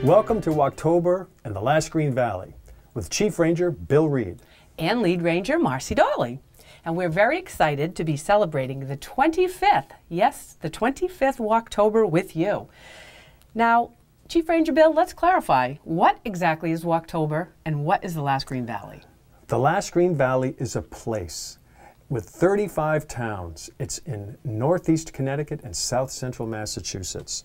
Welcome to Walktober and the Last Green Valley with Chief Ranger Bill Reed and Lead Ranger Marcy Dolly. And we're very excited to be celebrating the 25th, yes, the 25th Walktober with you. Now, Chief Ranger Bill, let's clarify, what exactly is Walktober and what is the Last Green Valley? The Last Green Valley is a place with 35 towns. It's in northeast Connecticut and south central Massachusetts.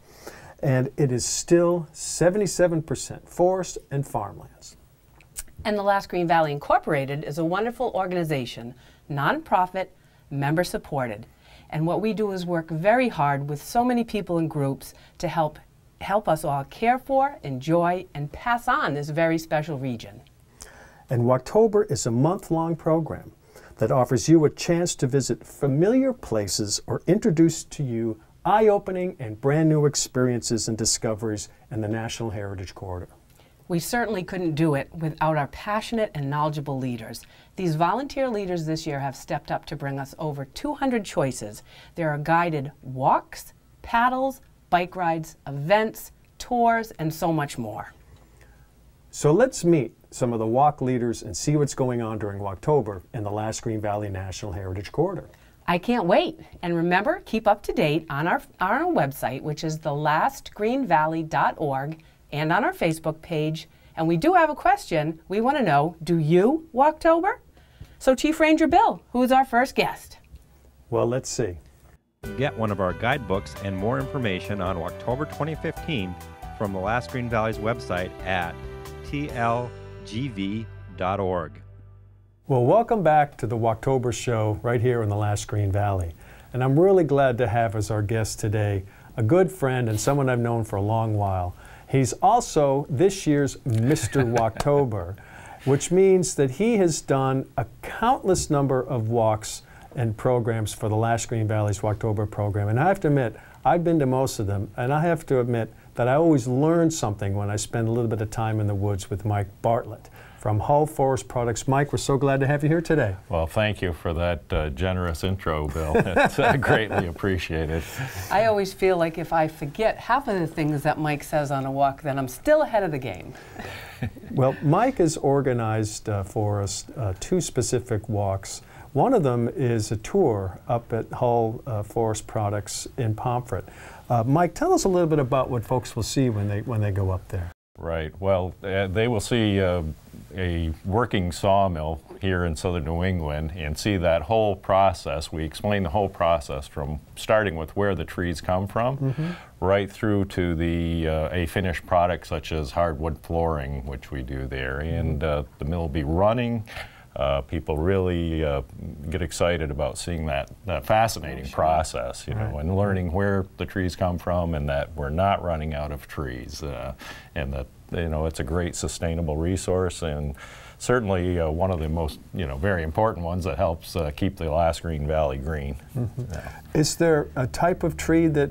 And it is still 77% forest and farmlands. And the Last Green Valley Incorporated is a wonderful organization, nonprofit, member supported. And what we do is work very hard with so many people and groups to help us all care for, enjoy, and pass on this very special region. And Walktober is a month-long program that offers you a chance to visit familiar places or introduce to you eye-opening and brand new experiences and discoveries in the National Heritage Corridor. We certainly couldn't do it without our passionate and knowledgeable leaders. These volunteer leaders this year have stepped up to bring us over 200 choices. There are guided walks, paddles, bike rides, events, tours, and so much more. So let's meet some of the walk leaders and see what's going on during Walktober in the Last Green Valley National Heritage Corridor. I can't wait. And remember, keep up to date on our website, which is thelastgreenvalley.org, and on our Facebook page. And we do have a question. We want to know, do you Walktober? So Chief Ranger Bill, who is our first guest? Well, let's see. Get one of our guidebooks and more information on Walktober 2015 from the Last Green Valley's website at TLGV.org. Well, welcome back to the Walktober show right here in the Last Green Valley. And I'm really glad to have as our guest today a good friend and someone I've known for a long while. He's also this year's Mr. Walktober, which means that he has done a countless number of walks and programs for the Last Green Valley's Walktober program. And I have to admit, I've been to most of them, and I have to admit that I always learn something when I spend a little bit of time in the woods with Mike Bartlett from Hull Forest Products. Mike, we're so glad to have you here today. Well, thank you for that generous intro, Bill. It's greatly appreciated. I always feel like if I forget half of the things that Mike says on a walk, then I'm still ahead of the game. Well, Mike has organized for us two specific walks. One of them is a tour up at Hull Forest Products in Pomfret. Mike, tell us a little bit about what folks will see when they go up there. Right. Well, they will see a working sawmill here in southern New England and see that whole process. We explain the whole process from starting with where the trees come from, right through to a finished product such as hardwood flooring, which we do there. And the mill will be running. People really get excited about seeing that fascinating process, you know, and learning where the trees come from and that we're not running out of trees, and that, you know, it's a great sustainable resource and certainly one of the most, you know, very important ones that helps keep the Last Green Valley green. Yeah. Is there a type of tree that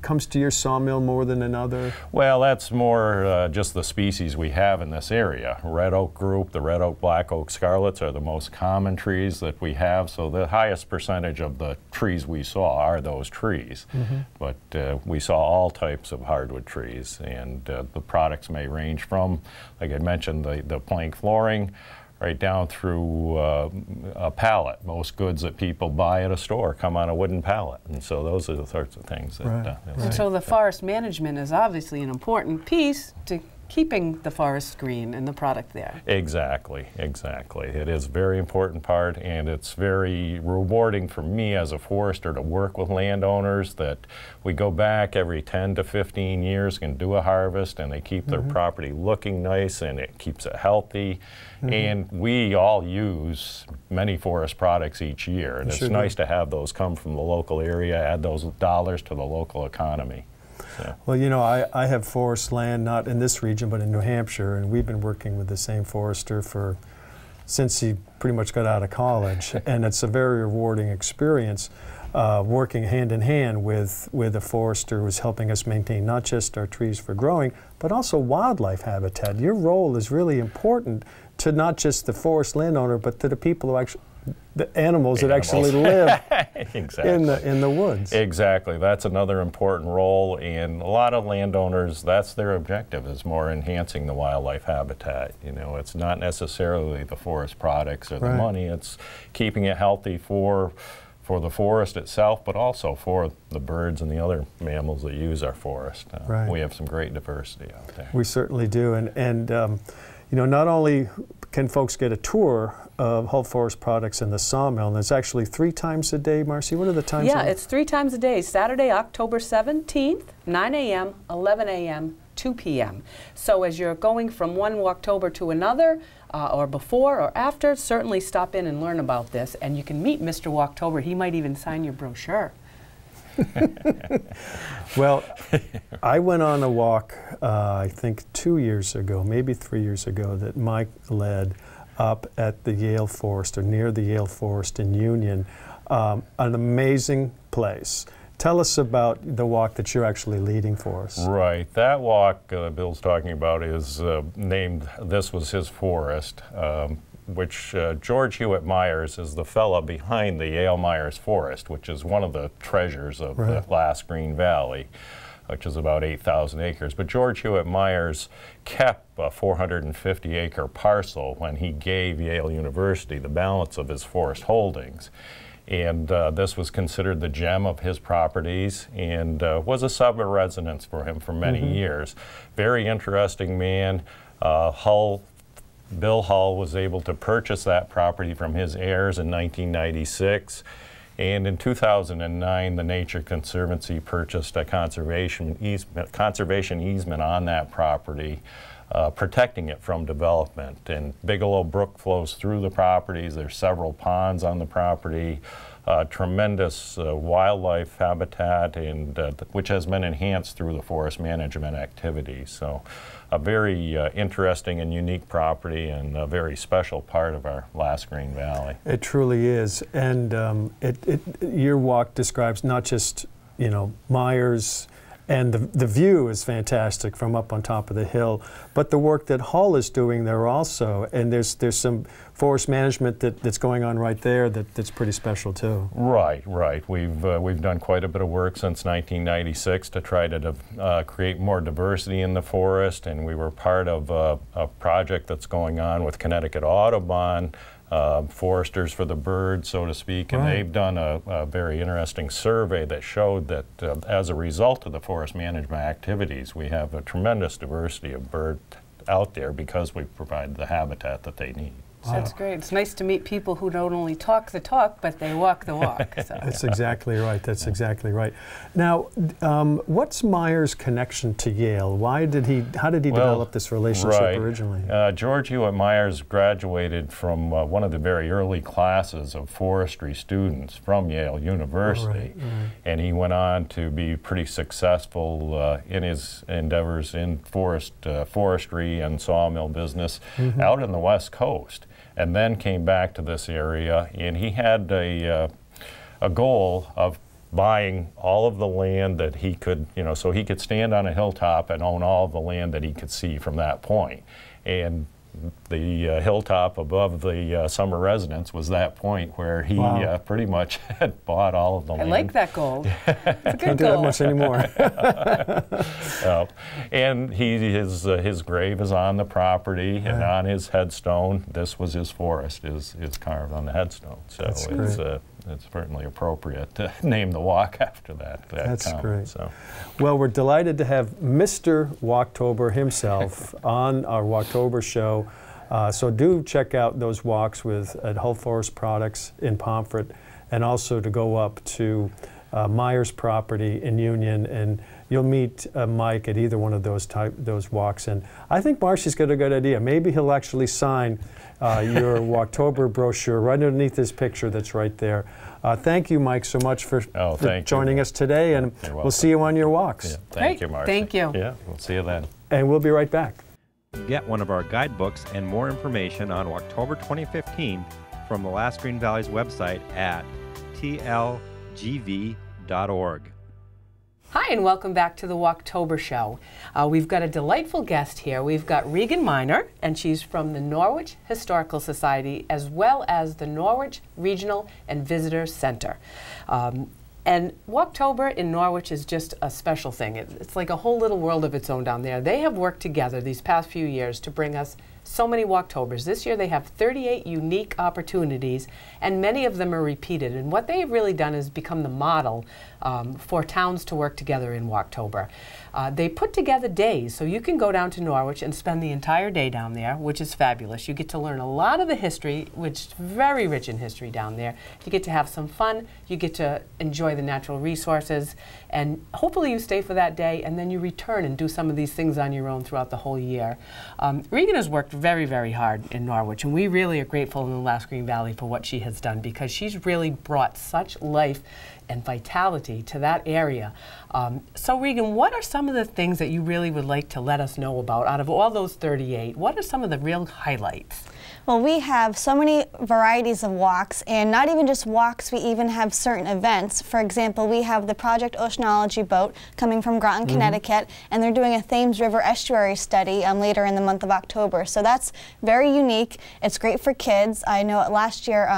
comes to your sawmill more than another? Well, that's more just the species we have in this area. Red oak group, the red oak, black oak, scarlets are the most common trees that we have, so the highest percentage of the trees we saw are those trees. But we saw all types of hardwood trees, and the products may range from, like I mentioned, the plank flooring, right down through a pallet. Most goods that people buy at a store come on a wooden pallet, and so those are the sorts of things that and so the forest management is obviously an important piece to keeping the forest green and the product there. Exactly, exactly. It is a very important part, and it's very rewarding for me as a forester to work with landowners that we go back every 10 to 15 years and do a harvest, and they keep their property looking nice, and it keeps it healthy. And we all use many forest products each year, and it's nice to have those come from the local area, add those dollars to the local economy. So. Well, you know, I have forest land, not in this region, but in New Hampshire, and we've been working with the same forester since he pretty much got out of college, and it's a very rewarding experience working hand in hand with a forester who's helping us maintain not just our trees for growing, but also wildlife habitat. Your role is really important to not just the forest landowner, but to the people who actually the animals that actually live exactly. in the woods. Exactly. That's another important role, and a lot of landowners, that's their objective, is more enhancing the wildlife habitat. You know, it's not necessarily the forest products or the money, it's keeping it healthy for the forest itself, but also for the birds and the other mammals that use our forest. We have some great diversity out there. We certainly do, and you know, not only can folks get a tour of Hull Forest Products in the sawmill, and it's actually 3 times a day, Marcy. What are the times? Yeah, it's 3 times a day. Saturday, October 17th, 9 a.m., 11 a.m., 2 p.m. So as you're going from one Walktober to another, or before or after, certainly stop in and learn about this. And you can meet Mr. Walktober. He might even sign your brochure. Well, I went on a walk, I think 2 years ago, maybe 3 years ago, that Mike led up at the Yale Forest, or near the Yale Forest in Union. An amazing place. Tell us about the walk that you're actually leading for us. Right. That walk Bill's talking about is named This Was His Forest, which George Hewitt Myers is the fella behind the Yale Myers Forest, which is one of the treasures of the last Green Valley, which is about 8,000 acres. But George Hewitt Myers kept a 450-acre parcel when he gave Yale University the balance of his forest holdings. And this was considered the gem of his properties, and was a summer residence for him for many years. Very interesting man. Bill Hull was able to purchase that property from his heirs in 1996. And in 2009, the Nature Conservancy purchased a conservation easement on that property, protecting it from development. And Bigelow Brook flows through the properties. There's several ponds on the property, tremendous wildlife habitat, and which has been enhanced through the forest management activities. So a very interesting and unique property, and a very special part of our last Green Valley. It truly is. And your walk describes not just, you know, Myers, and the view is fantastic from up on top of the hill, but the work that Hull is doing there also, and there's some forest management that's going on right there that's pretty special too. Right. We've done quite a bit of work since 1996 to try to create more diversity in the forest, and we were part of a project that's going on with Connecticut Audubon, Foresters for the Birds, so to speak, and they've done a very interesting survey that showed that as a result of the forest management activities, we have a tremendous diversity of birds out there because we provide the habitat that they need. That's great. It's nice to meet people who don't only talk the talk, but they walk the walk. So. That's exactly right. That's exactly right. Now, what's Myers' connection to Yale? How did he develop this relationship originally? George Hewitt Myers graduated from one of the very early classes of forestry students from Yale University, and he went on to be pretty successful in his endeavors in forestry and sawmill business out in the West Coast. And then came back to this area, and he had a goal of buying all of the land that he could, you know, so he could stand on a hilltop and own all of the land that he could see from that point. And the hilltop above the summer residence was that point where he pretty much had bought all of the land. I like that goal. It's a good Can't do that much anymore. And his grave is on the property, and on his headstone, "This was his forest," is carved on the headstone. So it's certainly appropriate to name the walk after that. That's great. So. Well, we're delighted to have Mr. Walktober himself on our Walktober show. So do check out those walks at Hull Forest Products in Pomfret, and also to go up to Myers property in Union, and you'll meet Mike at either one of those walks. And I think Marcy's got a good idea. Maybe he'll actually sign your Walktober brochure right underneath this picture that's right there. Thank you, Mike, so much for joining us today, and we'll see you on your walks. Yeah, thank you, Marcy. Thank you. Yeah, we'll see you then. And we'll be right back. Get one of our guidebooks and more information on Walktober 2015 from the Last Green Valley's website at TLGV.org. Hi, and welcome back to the Walktober show. We've got a delightful guest here. We've got Regan Miner, and she's from the Norwich Historical Society, as well as the Norwich Regional and Visitor Center. And Walktober in Norwich is just a special thing. It's like a whole little world of its own down there. They have worked together these past few years to bring us so many Walktobers. This year they have 38 unique opportunities, and many of them are repeated. And what they have really done is become the model for towns to work together in Walktober. They put together days, so you can go down to Norwich and spend the entire day down there, which is fabulous. You get to learn a lot of the history, which is very rich in history down there. You get to have some fun, you get to enjoy the natural resources, and hopefully you stay for that day and then you return and do some of these things on your own throughout the whole year. Regan has worked very, very hard in Norwich, and we really are grateful in the Last Green Valley for what she has done, because she's really brought such life and vitality to that area. So Regan, what are some of the things that you really would like to let us know about out of all those 38? What are some of the real highlights? Well, we have so many varieties of walks, and not even just walks, we even have certain events. For example, we have the Project Oceanology boat coming from Groton, Connecticut, and they're doing a Thames River estuary study later in the month of October. So that's very unique. It's great for kids. I know last year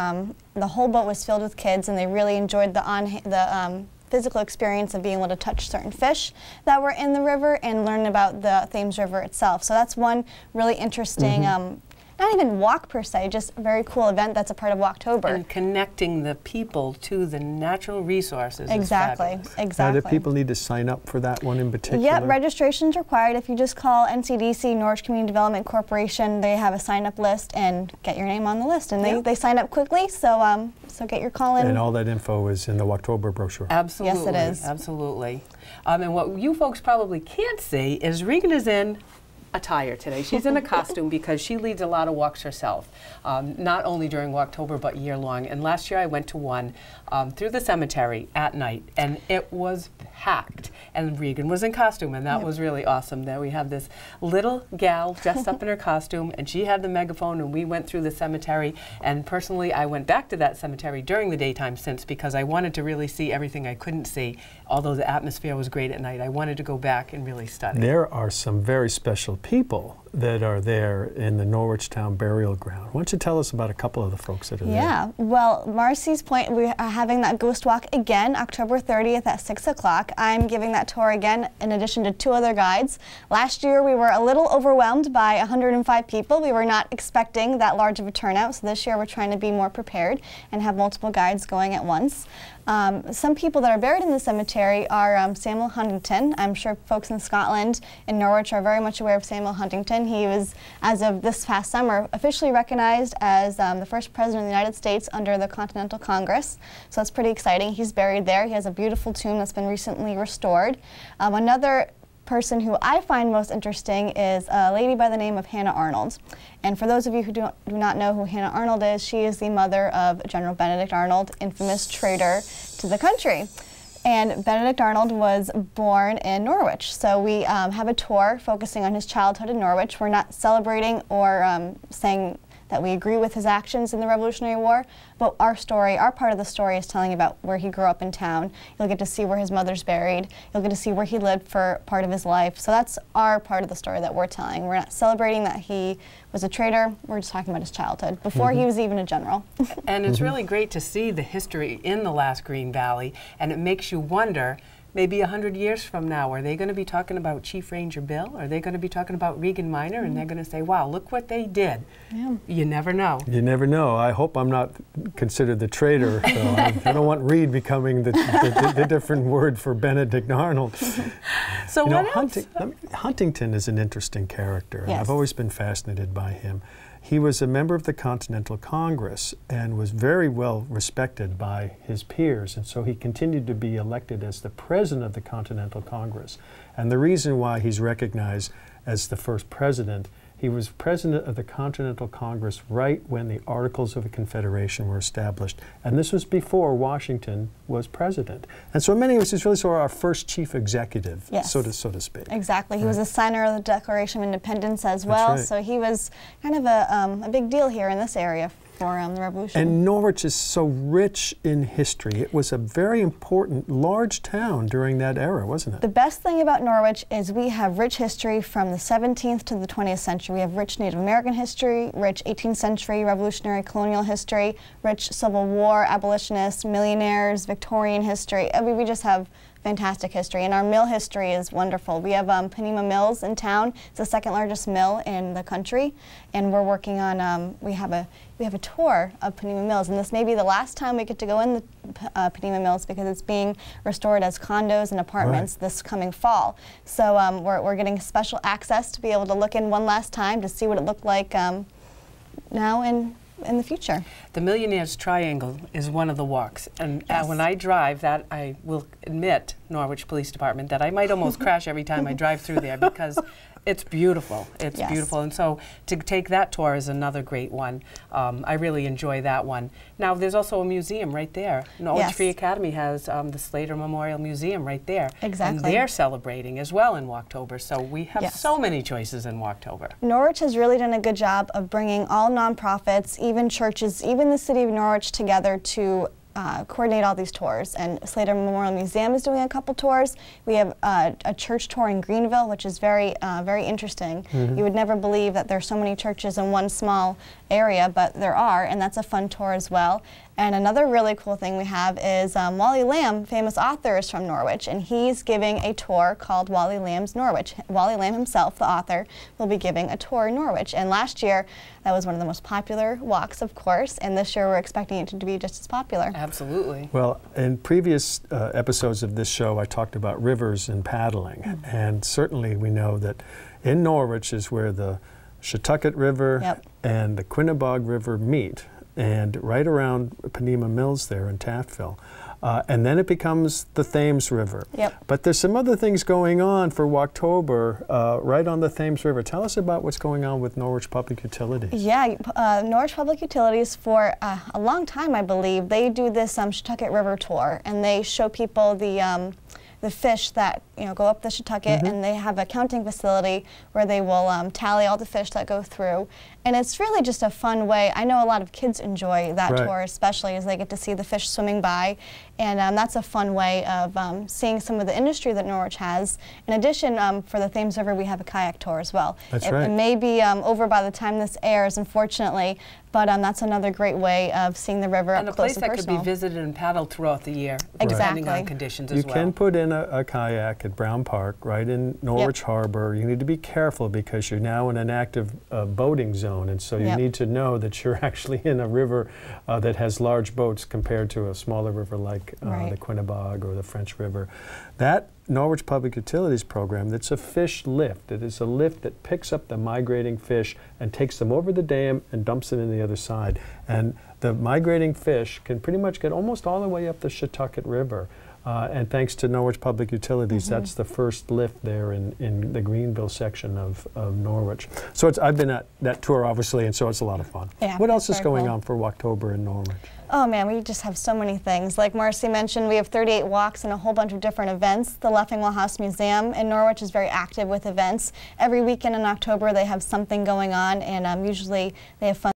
the whole boat was filled with kids, and they really enjoyed the physical experience of being able to touch certain fish that were in the river and learn about the Thames River itself. So that's one really interesting not even walk per se, just a very cool event that's a part of Walktober. And connecting the people to the natural resources. Exactly, is fabulous. exactly. Now, do people need to sign up for that one in particular? Yep, registration's required. If you just call NCDC, Norwich Community Development Corporation, they have a sign-up list, and get your name on the list. And they sign up quickly, so so get your call in. And all that info is in the Walktober brochure. Absolutely. Yes, it is. Absolutely. And what you folks probably can't see is Regan is in attire today. She's in a costume because she leads a lot of walks herself, not only during Walktober but year long. And last year I went to one through the cemetery at night, and it was packed. And Regan was in costume, and that was really awesome. That we have this little gal dressed up in her costume, and she had the megaphone, and we went through the cemetery. And personally, I went back to that cemetery during the daytime because I wanted to really see everything I couldn't see. Although the atmosphere was great at night, I wanted to go back and really study. There are some very special people that are there in the Norwich Town Burial Ground. Why don't you tell us about a couple of the folks that are there? Yeah, well, Marcy's Point, we are having that ghost walk again, October 30th at 6 o'clock. I'm giving that tour again in addition to 2 other guides. Last year we were a little overwhelmed by 105 people. We were not expecting that large of a turnout, so this year we're trying to be more prepared and have multiple guides going at once. Some people that are buried in the cemetery are Samuel Huntington. I'm sure folks in Scotland and Norwich are very much aware of Samuel Huntington. He was, as of this past summer, officially recognized as the first president of the United States under the Continental Congress. So that's pretty exciting. He's buried there. He has a beautiful tomb that's been recently restored. Another person who I find most interesting is a lady by the name of Hannah Arnold. And for those of you who do not know who Hannah Arnold is, she is the mother of General Benedict Arnold, infamous traitor to the country. And Benedict Arnold was born in Norwich. So we have a tour focusing on his childhood in Norwich. We're not celebrating or saying that we agree with his actions in the Revolutionary War, but our story, our part of the story is telling about where he grew up in town. You'll get to see where his mother's buried. You'll get to see where he lived for part of his life. So that's our part of the story that we're telling. We're not celebrating that he was a traitor. We're just talking about his childhood, before he was even a general. And it's really great to see the history in the Last Green Valley, and it makes you wonder, maybe 100 years from now, are they going to be talking about Chief Ranger Bill? Are they going to be talking about Regan Miner? And they're going to say, wow, look what they did. Yeah. You never know. You never know. I hope I'm not considered the traitor. So I don't want Reed becoming the different word for Benedict Arnold. So you know, Huntington is an interesting character. Yes. I've always been fascinated by him. He was a member of the Continental Congress and was very well respected by his peers, and so he continued to be elected as the president of the Continental Congress. And the reason why he's recognized as the first president, he was president of the Continental Congress right when the Articles of Confederation were established. And this was before Washington was president. And so in many ways, he's really sort of our first chief executive, yes, so to speak. Exactly. He was a signer of the Declaration of Independence as well. Right. So he was kind of a big deal here in this area. for the Revolution. And Norwich is so rich in history. It was a very important, large town during that era, wasn't it? The best thing about Norwich is we have rich history from the 17th to the 20th century. We have rich Native American history, rich 18th century Revolutionary colonial history, rich Civil War, abolitionists, millionaires, Victorian history. I mean, we just have fantastic history, and our mill history is wonderful. We have Panema Mills in town. It's the second largest mill in the country, and we're working on, we have a tour of Panema Mills, and this may be the last time we get to go in the Panema Mills because it's being restored as condos and apartments this coming fall. So we're getting special access to be able to look in one last time to see what it looked like now and in the future. The Millionaire's Triangle is one of the walks, and when I drive that, I will admit, Norwich Police Department, that I might almost crash every time I drive through there because it's beautiful. It's beautiful, and so to take that tour is another great one. I really enjoy that one. Now, there's also a museum right there. Norwich Free Academy has the Slater Memorial Museum right there. Exactly. And they're celebrating as well in Walktober, so we have so many choices in Walktober. Norwich has really done a good job of bringing all nonprofits, even churches, even the city of Norwich together to coordinate all these tours, and Slater Memorial Museum is doing a couple tours. We have a church tour in Greenville, which is very interesting. You would never believe that there's so many churches in one small area, but there are, and that's a fun tour as well. And another really cool thing we have is Wally Lamb, famous author, is from Norwich, and he's giving a tour called Wally Lamb's Norwich. Wally Lamb himself, the author, will be giving a tour in Norwich. And last year, that was one of the most popular walks, of course, and this year we're expecting it to be just as popular. Absolutely. Well, in previous episodes of this show, I talked about rivers and paddling, and certainly we know that in Norwich is where the Shetucket River and the Quinnebog River meet, and right around Panema Mills there in Taftville. And then it becomes the Thames River. But there's some other things going on for Walktober right on the Thames River. Tell us about what's going on with Norwich Public Utilities. Yeah, Norwich Public Utilities for a long time, I believe, they do this Shetucket River tour, and they show people the fish that go up the Shetucket, and they have a counting facility where they will tally all the fish that go through. And it's really just a fun way. I know a lot of kids enjoy that tour, especially as they get to see the fish swimming by. And that's a fun way of seeing some of the industry that Norwich has. In addition, for the Thames River, we have a kayak tour as well. It may be over by the time this airs, unfortunately, but that's another great way of seeing the river up close and personal. And a place that could be visited and paddled throughout the year, depending on conditions as well. You can put in a kayak at Brown Park, right in Norwich Harbor. You need to be careful because you're now in an active boating zone, and so you need to know that you're actually in a river that has large boats compared to a smaller river like the Quinnebog or the French River. That Norwich Public Utilities program, that's a fish lift. It is a lift that picks up the migrating fish and takes them over the dam and dumps it in the other side. And the migrating fish can pretty much get almost all the way up the Shetucket River. And thanks to Norwich Public Utilities, that's the first lift there in the Greenville section of Norwich. So I've been at that tour, obviously, and so it's a lot of fun. What else is going on for Walktober in Norwich? Oh man, we just have so many things. Like Marcy mentioned, we have 38 walks and a whole bunch of different events. The Leffingwell House Museum in Norwich is very active with events. Every weekend in October they have something going on, and usually they have fun